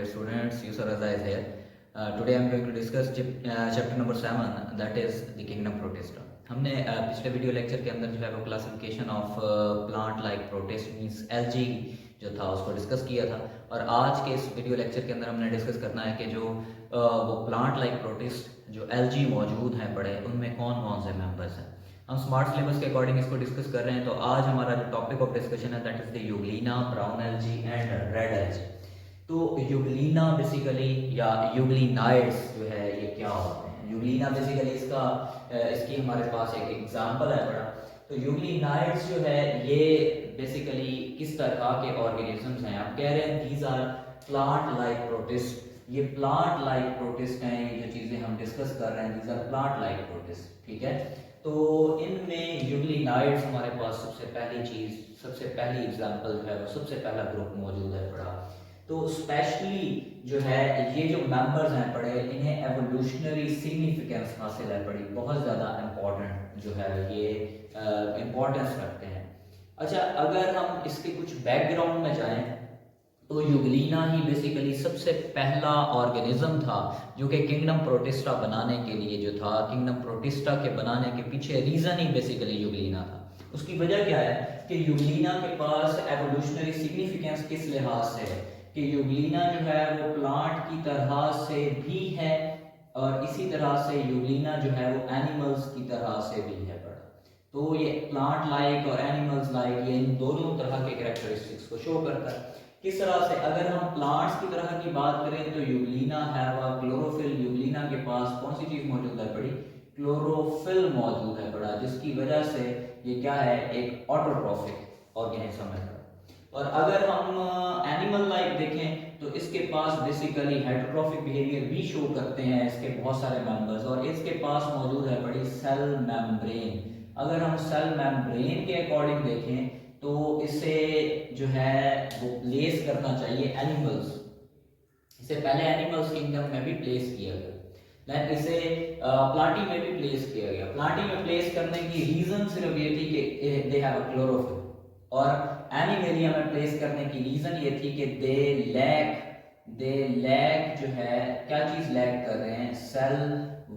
students, Yusuf Raza is here. Today I am going to discuss chapter number 7, that is the kingdom protista. हमने पिछले video lecture के अंदर जो है वो classification of plant like protist means LG जो था उसको डिस्कस किया था, और आज के इस वीडियो लेक्चर के अंदर हमने डिस्कस करना है कि जो वो प्लांट लाइक प्रोटिस्ट जो एलजी मौजूद हैं पड़े, उनमें कौन कौन से मेंबर्स हैं। हम स्मार्ट सिलेबस के अकॉर्डिंग इसको डिस्कस कर रहे हैं। तो आज हमारा जो टॉपिक ऑफ डिस्कशन है that is the Euglena, brown LG and red LG. तो यूग्लिना बेसिकली या यूग्लिनाइड्स जो है ये क्या होते हैं। यूग्लिना बेसिकली इसकी हमारे पास एक एग्जांपल है बड़ा। तो यूग्लिनाइड्स जो है ये बेसिकली किस तरह के ऑर्गेनिजम्स हैं। आप कह रहे हैं these are plant like protist, ये प्लांट लाइक प्रोटिस्ट हैं। ये जो चीजें हम डिस्कस कर रहे हैं these are plant like protist, ठीक है। तो इनमें यूग्लिनाइड्स हमारे पास सबसे पहली एग्जांपल जो है वो सबसे पहला ग्रुप मौजूद है पड़ा। तो स्पेशली जो है ये जो मेंबर्स हैं पड़े, इन्हें एवोल्यूशनरी सिग्निफिकेंस हासिल है पड़ी, बहुत ज़्यादा इम्पोर्टेंट जो है ये इम्पोर्टेंस रखते हैं। अच्छा, अगर हम इसके कुछ बैकग्राउंड में जाएं तो यूग्लिना ही बेसिकली सबसे पहला ऑर्गेनिज्म था जो कि किंगडम प्रोटिस्टा बनाने के लिए जो था, किंगडम प्रोटिस्टा के बनाने के पीछे रीजन ही बेसिकली यूग्लिना था। उसकी वजह क्या है कि यूग्लिना के पास एवोल्यूशनरी सिग्निफिकेंस किस लिहाज से है कि यूग्लिना जो है वो प्लांट की तरह से भी है और इसी तरह से यूग्लिना जो है वो एनिमल्स की तरह से भी है बड़ा। तो ये प्लांट लाइक और एनिमल्स लाइक ये इन दोनों तरह के कैरेक्टरिस्टिक्स को शो करता है। किस तरह से, अगर हम प्लांट्स की तरह की बात करें तो यूग्लिना है वह क्लोरोफिल। यूग्लिना के पास कौन सी चीज मौजूद है बड़ी, क्लोरोफिल मौजूद है बड़ा, जिसकी वजह से ये क्या है, एक ऑटोट्रॉफिक ऑर्गेनिज्म है। और अगर हम एनिमल लाइक देखें तो इसके पास बेसिकली हेटेरोट्रॉफिक बिहेवियर भी शो करते हैं इसके बहुत सारे मेंबर्स, और इसके पास मौजूद है बड़ी सेल मेम्ब्रेन। अगर हम सेल मेम्ब्रेन के अकॉर्डिंग देखें तो इसे जो है वो प्लेस करना चाहिए एनिमल्स, इसे पहले एनिमल्स किंगडम में भी प्लेस किया गया, देन इसे प्लांटी में भी प्लेस किया गया। प्लांटी में प्लेस करने की रीजन सिर्फ ये थी कि दे हैव अ क्लोरोफिल, और एनिमेलिया में प्लेस करने की रीजन ये थी कि दे लैक जो है, क्या चीज लैक कर रहे हैं, सेल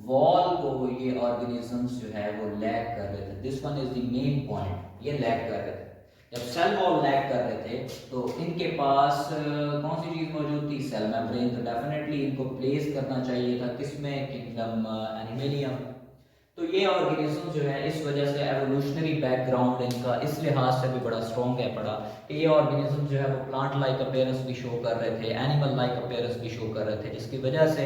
वॉल को ये ऑर्गेनिजम्स जो है वो लैक कर रहे थे। This one is the main point, ये लैक कर रहे थे। जब सेल वॉल लैक कर रहे थे तो इनके पास कौन सी चीज मौजूद थी, सेल मेम्ब्रेन। तो डेफिनेटली इनको प्लेस करना चाहिए था किसमें, किंगडम एनिमेलिया। तो ये ऑर्गेनिज्म जो है इस वजह से एवोल्यूशनरी बैकग्राउंड इनका इस लिहाज से भी बड़ा स्ट्रॉन्ग है पड़ा कि ये ऑर्गेनिज्म जो है वो प्लांट लाइक अपीयरेंस भी शो कर रहे थे, एनिमल लाइक अपीयरेंस भी शो कर रहे थे, जिसकी वजह से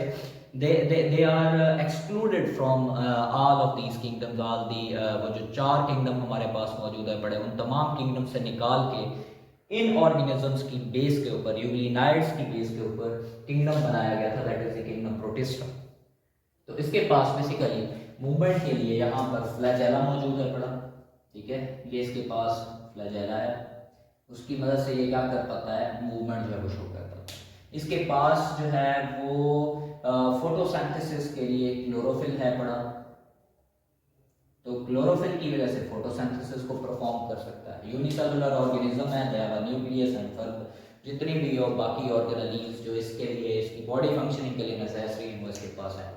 they are excluded from all of these kingdoms, all the वो जो 4 किंगडम हमारे पास मौजूद है बड़े, उन तमाम किंगडम से निकाल के इन ऑर्गेनिजम्स की बेस के ऊपर, यूग्लिनाइड्स की बेस के ऊपर किंगडम बनाया गया था, that is the kingdom protista. तो इसके पास बेसिकली मूवमेंट के लिए यहाँ पर फ्लैजेला मौजूद है बड़ा, ठीक है, ये इसके पास फ्लैजेला है, उसकी मदद से ये क्या कर पाता है, मूवमेंट जो है वो शो कर पाता है। इसके पास जो है वो फोटोसिंथेसिस के लिए क्लोरोफिल है बड़ा, तो क्लोरोफिल की वजह से फोटोसिंथेसिस को परफॉर्म कर सकता है। यूनिसेलुलर ऑर्गेनिज्म है, they have a nucleus and फर्क, जितनी भी और बाकी ऑर्गेनेल्स जो इसके लिए इसकी बॉडी फंक्शनिंग के लिए नेसेसरी है वो इसके पास है।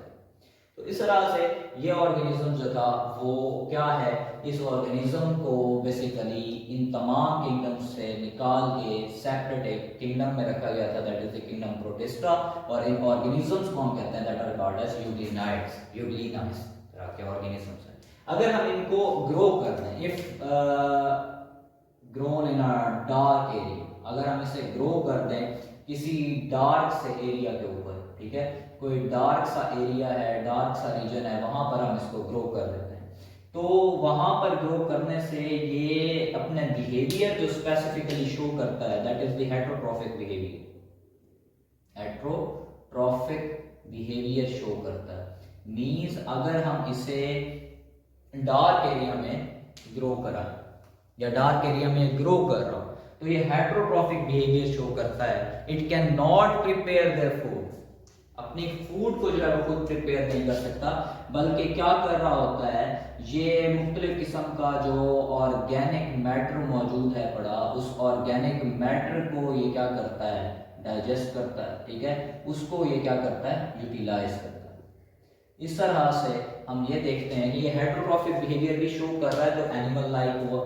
तो इस तरह से ये ऑर्गेनिज्म जो था वो क्या है, इस ऑर्गेनिज्म को बेसिकली इन तमाम किंगडम से निकाल के सेपरेट एक किंगडम में रखा गया था, that is the kingdom protista. और इन ऑर्गेनिजम्स को हम कहते हैं that are called as euglenoids, euglena इस तरह के ऑर्गेनिजम्स हैं। अगर हम इनको ग्रो कर दें, if grown in a dark area, अगर हम इसे ग्रो कर दें किसी डार्क से एरिया के ऊपर, ठीक है, कोई डार्क सा एरिया है, डार्क सा रीजन है, वहां पर हम इसको ग्रो कर देते हैं, तो वहां पर ग्रो करने से ये अपने बिहेवियर जो स्पेसिफिकली शो करता है that is the heterotrophic behaviour, heterotrophic behaviour show करता है। मींस अगर हम इसे डार्क एरिया में ग्रो करा या डार्क एरिया में ग्रो कर रहा हूं तो ये हेटेरोट्रॉफिक बिहेवियर शो करता है। It can not prepare their food, अपने फूड को जो है वो खुद प्रिपेयर नहीं कर सकता, बल्कि क्या कर रहा होता है, ये मुख्तलिफ किस्म का जो ऑर्गेनिक मैटर मौजूद है पड़ा, उस ऑर्गेनिक मैटर को ये क्या करता है, डाइजेस्ट करता है, ठीक है, उसको ये क्या करता है, यूटिलाइज करता है। इस तरह से हम ये देखते हैं कि ये हेटेरोट्रॉफिक बिहेवियर भी शो कर रहा है जो एनिमल लाइक हुआ।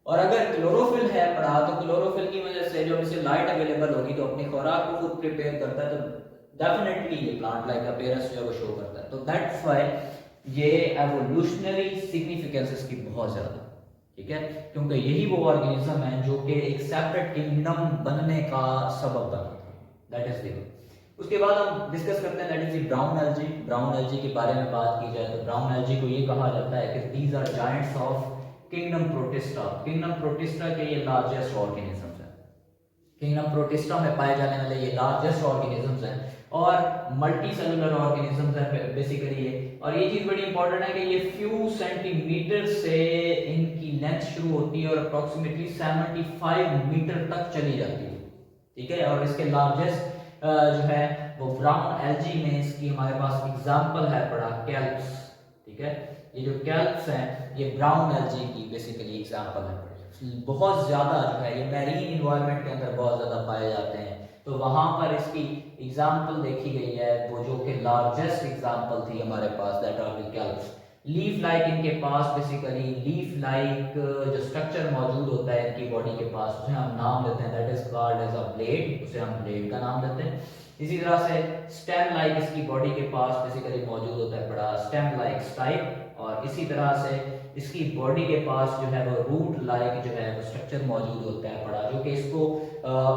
और अगर क्लोरोफिल है पढ़ा तो क्लोरोफिल की वजह से जब इसे लाइट अवेलेबल होगी तो अपनी खुराक को खुद प्रिपेयर करता है, तो डेफिनेटली ये प्लांट लाइक अपीयरेंस जो है वो शो करता है। तो दैट्स व्हाई ये एवोल्यूशनरी सिग्निफिकेंस इसकी बहुत ज्यादा, ठीक है, क्योंकि यही वो ऑर्गेनिज्म है जो कि एक सेपरेट किंगडम बनने का सबब बना था। That is the. उसके बाद हम डिस्कस करते हैं that is the brown algae. Brown algae के बारे में बात की जाए तो ब्राउन एल्गी को ये कहा जाता है कि these are giants of kingdom Protista. Kingdom Protista के ये लार्जेस्ट ऑर्गेनिजम्स हैं। किंगडम प्रोटिस्टा में पाए जाने वाले ये लार्जेस्ट ऑर्गेनिजम्स हैं और मल्टी सेलुलर ऑर्गेनिजम्स हैं बेसिकली ये। और ये चीज बड़ी इंपॉर्टेंट है कि ये फ्यू सेंटीमीटर से इनकी लेंथ शुरू होती है और अप्रोक्सीमेटली 75 मीटर तक चली जाती है, ठीक है। और इसके लार्जेस्ट जो है वो ब्राउन एल्गी में इसकी हमारे पास एग्जांपल है पड़ा कैल्प्स, ठीक है। ये जो कैल्प्स हैं ये ब्राउन एल्गी की बेसिकली एग्जांपल है। बहुत ज्यादा जो है ये मैरीन इन्वायरमेंट के अंदर बहुत ज्यादा पाए जाते हैं, तो वहां पर इसकी एग्जांपल देखी गई है, वो जो कि लार्जेस्ट एग्जांपल थी हमारे पास that are the kelps. Leaf like इनके पास बेसिकली लीफ लाइक जो स्ट्रक्चर मौजूद होता है इनकी बॉडी के पास, उसे हम नाम देते हैं that is called as a blade, उसे हम ब्लेड का नाम देते हैं। इसी तरह से स्टेम लाइक इसकी बॉडी के पास बेसिकली मौजूद होता है बड़ा स्टेम लाइक स्टाइप। और इसी तरह से इसकी बॉडी के पास जो है वो रूट लाइक जो है वो स्ट्रक्चर मौजूद होता है बड़ा, जो कि इसको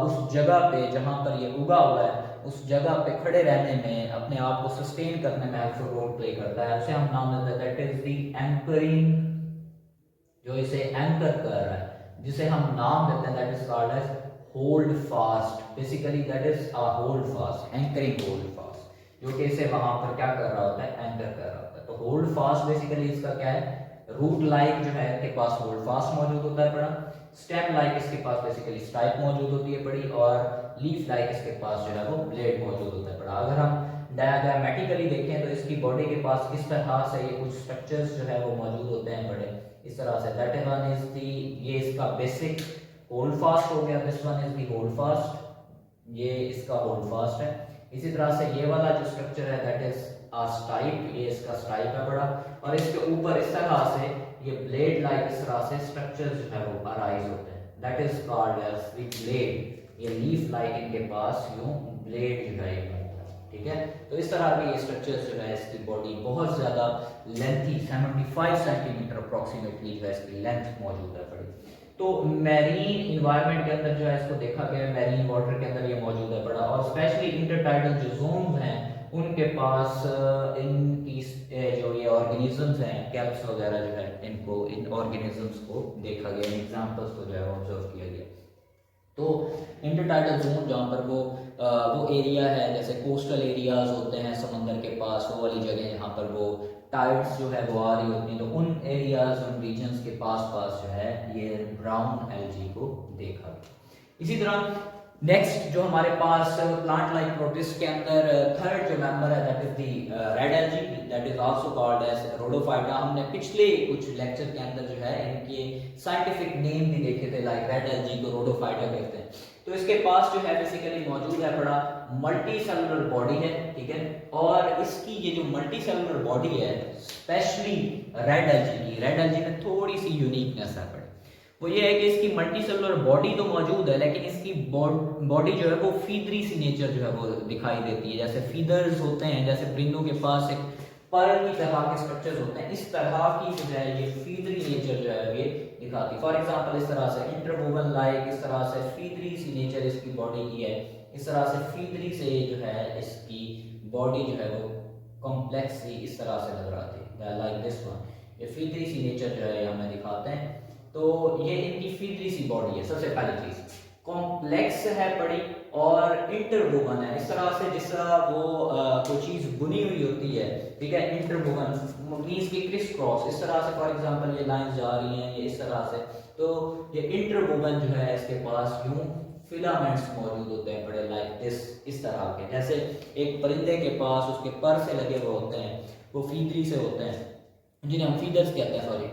उस जगह पे जहां पर ये उगा हुआ है उस जगह पे खड़े रहने में, अपने आप को सस्टेन करने में हेल्पफुल रोल प्ले करता है। उसे हम नाम देते हैं दैट इज द एंकरिंग, जो इसे एंकर कर रहा है, जिसे हम नाम देते हैं that is called as holdfast. Basically that is a holdfast, anchoring holdfast, जो कि इसे वहां पर क्या कर रहा होता है, एंकर कर रहा होता है। तो होल्ड फास्ट बेसिकली इसका क्या है, रूट लाइक जो है इसके पास होल्ड फास्ट मौजूद होता है बड़ा, स्टेम लाइक इसके पास बेसिकली स्टाइप मौजूद होती है बड़ी, और लीफ लाइक इसके पास जो है वो ब्लेड मौजूद होता है बड़ा। अगर हम डायग्रामेटिकली देखें तो इसकी बॉडी के पास किस तरह से ये कुछ स्ट्रक्चर्स जो है वो मौजूद होते हैं बड़े इस तरह से। दैट वन इज दी, ये इसका बेसिक होल्ड फास्ट हो गया, this one is the hold fast, ये इसका होल्ड फास्ट है। इसी तरह से ये वाला जो स्ट्रक्चर है दैट इज अ स्टाइप, ये इसका स्टाइप है बड़ा, और इसके ऊपर इस तरह से ये ब्लेड लाइक इस तरह से स्ट्रक्चर जो है वो अराइज होते हैं, that is called as the blade. ये लीफ लाइक इनके पास यूं ब्लेड जो है होता है, ठीक है। तो इस तरह के ये स्ट्रक्चर जो है इसकी बॉडी बहुत ज्यादा लेंथी 75 सेंटीमीटर अप्रोक्सीमेटली जो है इसकी लेंथ मौजूद है बड़ी। तो मैरीन इन्वायरमेंट के अंदर जो है इसको देखा गया है, मैरीन वाटर के अंदर ये मौजूद है बड़ा, और स्पेशली इंटरटाइडल जो जोन्स हैं उनके पास इनकी जो ये ऑर्गेनिजम्स हैं कैल्प्स वगैरह जो है इनको, इन ऑर्गेनिजम्स को देखा गया, एग्जांपल्स को जो है ऑब्जर्व किया गया। तो इंटरटाइडल जोन जहाँ पर वो एरिया है, जैसे कोस्टल एरियाज होते हैं समंदर के पास, वो वाली जगह जहाँ पर वो टाइड्स जो है वो आ रही होती हैं, तो उन एरियाज उन रीजन्स के पास जो है ये ब्राउन एल्गी को देखा गया। इसी तरह नेक्स्ट जो हमारे पास प्लांट लाइक प्रोटिस्ट के अंदर थर्ड जो मेंबर है that is the red algae, that is also called as Rhodophyta. हमने पिछले कुछ लेक्चर के अंदर जो है इनके साइंटिफिक नेम भी देखे थे, लाइक रेड एल्गी को रोडोफाइटा कहते हैं। तो इसके पास जो है बेसिकली मौजूद है बड़ा मल्टी सेलुलर बॉडी है, ठीक है। और इसकी ये जो मल्टी सेलुलर बॉडी है स्पेशली रेड एल्गी में थोड़ी सी यूनिकनेस है बड़ी, वो ये है कि इसकी मल्टी सेलुलर बॉडी तो मौजूद है लेकिन इसकी बॉडी जो है वो फीदरी सी नेचर जो है वो दिखाई देती है, जैसे फीदर्स होते हैं, जैसे परिंदों के पास एक पर की तरह के स्ट्रक्चर्स होते हैं, इस तरह की जो है ये फीदरी नेचर जो है ये दिखाती है। फॉर एग्जांपल इस तरह से इंटरवोवन लाइक, इस तरह से फीदरी सी नेचर इसकी बॉडी की है, इस तरह से फीदरी से जो है इसकी बॉडी जो है वो कॉम्प्लेक्स सी इस तरह से नजर आती है, लाइक दिस वन। ये फीदरी सी नेचर जो है हमें दिखाते हैं। तो ये इनकी फीदरी सी बॉडी है, सबसे पहली चीज कॉम्प्लेक्स है बड़ी और इंटरवोवन है, इस तरह से जिस तरह वो कोई चीज बुनी हुई होती है, ठीक है। इंटरवोवन मींस की क्रिस क्रॉस, इस तरह से फॉर एग्जांपल ये लाइंस जा रही हैं ये इस तरह से, तो ये इंटरवोवन जो है इसके पास यूं फिलामेंट्स मौजूद होते हैं बड़े, लाइक दिस, इस तरह के, जैसे एक परिंदे के पास उसके पर से लगे हुए होते हैं, वो फीदरी से होते हैं जिन्हें हम फीदर्स कहते हैं, सॉरी।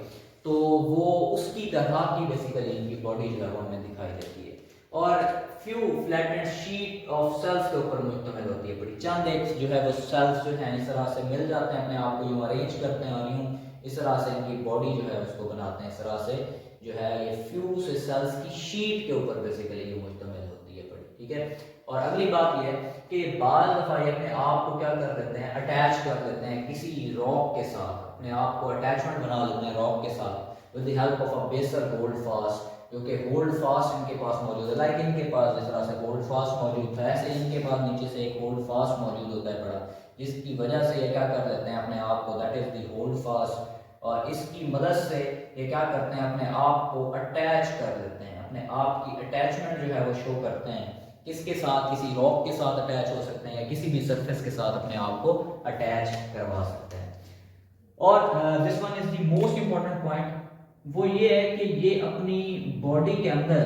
तो वो उसकी तरह की बेसिकली इनकी बॉडी जो है वो हमें दिखाई देती है। और few flattened sheet of cells के ऊपर मुश्तमिल होती है। बड़ी चंद एक जो है वो सेल्स जो है इस तरह से मिल जाते हैं, अपने आप को यूँ अरेंज करते हैं और यूँ इस तरह से इनकी बॉडी जो है उसको बनाते हैं। इस तरह से जो है ये फ्यू से सेल्स की शीट के ऊपर बेसिकली ये मुश्तमिल होती है बड़ी, ठीक है। और अगली बात ये है कि बाल दफा ये अपने आप को क्या कर लेते हैं, अटैच कर लेते हैं किसी रॉक के साथ, अपने आप को अटैचमेंट बना लेते हैं रॉक के साथ with the help of a बेसर होल्ड फास्ट, जो कि होल्ड फास्ट इनके पास मौजूद है। लाइक इनके पास जिस तरह से होल्ड फास्ट मौजूद था, ऐसे इनके पास नीचे से एक होल्ड फास्ट मौजूद होता है बड़ा, जिसकी वजह से ये क्या कर लेते हैं अपने आप को, that is the hold fast, और इसकी मदद से ये क्या करते हैं अपने आप को अटैच कर लेते हैं, अपने आप की अटैचमेंट जो है वो शो करते हैं। किसके साथ, किसी रॉक के साथ अटैच हो सकते हैं या किसी भी सरफेस के साथ अपने आप को अटैच करवा सकते हैं। और this one is the most important point, वो ये है कि ये अपनी बॉडी के अंदर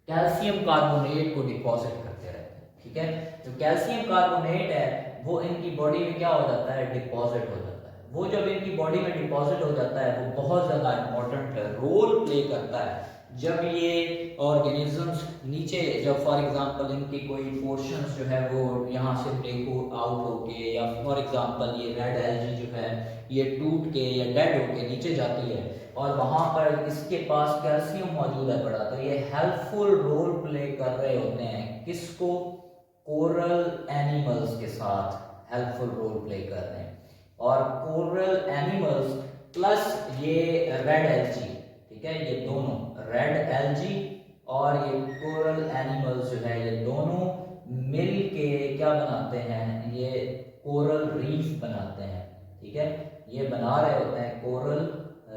कैल्शियम कार्बोनेट को डिपॉजिट करते रहते हैं, ठीक है। जो कैल्शियम कार्बोनेट है वो इनकी बॉडी में क्या हो जाता है, डिपॉजिट हो जाता है। वो जब इनकी बॉडी में डिपॉजिट हो जाता है वो बहुत ज़्यादा इंपॉर्टेंट रोल प्ले करता है जब ये ऑर्गेनिजम्स नीचे, जब फॉर एग्जांपल इनकी कोई पोर्शंस जो है वो यहाँ से ब्रेक आउट होके, या फॉर एग्जांपल ये रेड एल्गी जो है ये टूट के या डेड होके नीचे जाती है और वहाँ पर इसके पास कैल्शियम मौजूद है बड़ा, तो ये हेल्पफुल रोल प्ले कर रहे होते हैं किसको, कोरल एनिमल्स के साथ हेल्पफुल रोल प्ले कर रहे हैं। और कोरल एनिमल्स प्लस ये रेड एल्गी, ठीक है, ये दोनों रेड एल्गी और ये कोरल एनिमल्स जो है ये दोनों मिल के क्या बनाते हैं, ये कोरल रीफ बनाते हैं, ठीक है। ये बना रहे होते हैं कोरल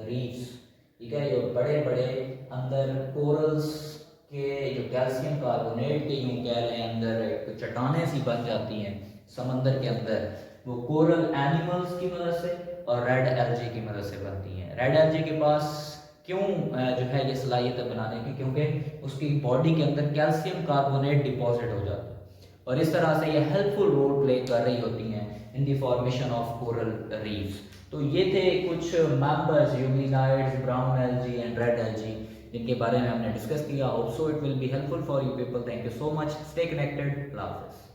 रीफ्स, ठीक है। ये बड़े बड़े अंदर कोरल्स के जो कैल्शियम कार्बोनेट के यूं कह रहे हैं अंदर एक चट्टानें सी बन जाती हैं समंदर के अंदर, वो कोरल एनिमल्स की मदद से और रेड एल्गी की मदद से बनती हैं। रेड एल्गी के पास क्यों जो है ये सलाहियत है बनाने की, क्योंकि उसकी बॉडी के अंदर कैल्शियम कार्बोनेट डिपॉजिट हो जाता है और इस तरह से ये हेल्पफुल रोल प्ले कर रही होती हैं in the formation of coral reefs. तो ये थे कुछ members, euglenoids, brown algae and red algae, जिनके बारे में हमने डिस्कस किया। Hope so it will be helpful for you people. Thank you so much, stay connected, अल्लाह हाफिज़।